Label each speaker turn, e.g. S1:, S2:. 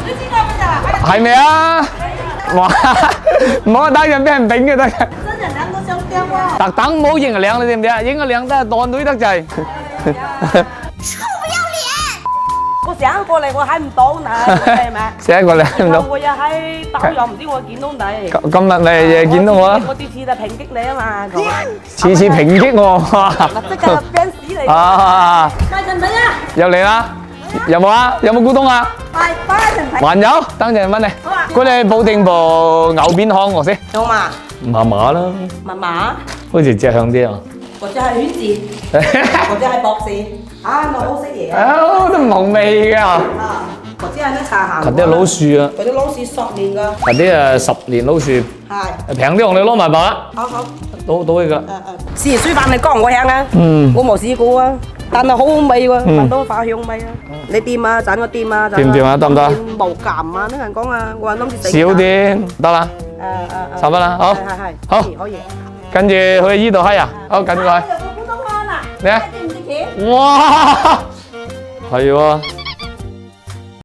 S1: 你知道不咋？
S2: 係咪啊？哇！唔好等陣俾人頂嘅得嘅。
S1: 真人兩個相驚喎。
S2: 特登冇影個靚，你知唔知啊？影個靚得當女得滯。
S1: 我想過嚟，我喺唔到你，係咪？
S2: 寫過嚟唔到。
S1: 我又喺抖音，唔知我見到你。
S2: 今日你見到我啦？
S1: 我次次就抨擊你啊嘛。
S2: 次次抨擊我。
S1: 即刻 fans 嚟。
S2: 啊！
S1: 買陣唔使啊？
S2: 入嚟啦！有冇啊？有冇股東啊？
S1: 係，翻一陣睇。
S2: 還有，等陣問你。
S1: 好啊。
S2: 佢哋報定部牛鞭康我先。
S1: 有嘛？
S2: 麻麻啦，
S1: 麻麻，
S2: 好似隻向啲啊。
S1: 或者係犬字，或者係博士。啊，我好識嘢啊！
S2: 啊，都冇味㗎。
S1: 啊，或者係咩茶行？
S2: 嗰啲老樹啊，
S1: 嗰啲老鼠10年㗎。
S2: 嗰啲10年老樹，
S1: 係。
S2: 平啲我哋攞埋白啦。
S1: 好好。
S2: 到去㗎。
S1: 試水飯你講我聽啊。
S2: 嗯。
S1: 我冇試過啊，但係好好味喎，聞到花香味啊。你掂啊，賺個掂啊，
S2: 掂唔掂啊？得唔得？
S1: 冇鹹啊，啲人講啊，我話諗住
S2: 少啲，得啦。收翻啦，好。
S1: 係。
S2: 好。
S1: 可以。
S2: 跟住去依度閪啊，好，跟住去。
S1: 有個普通話啦。
S2: 咩啊？
S1: 知唔知佢？
S2: 哇！係喎。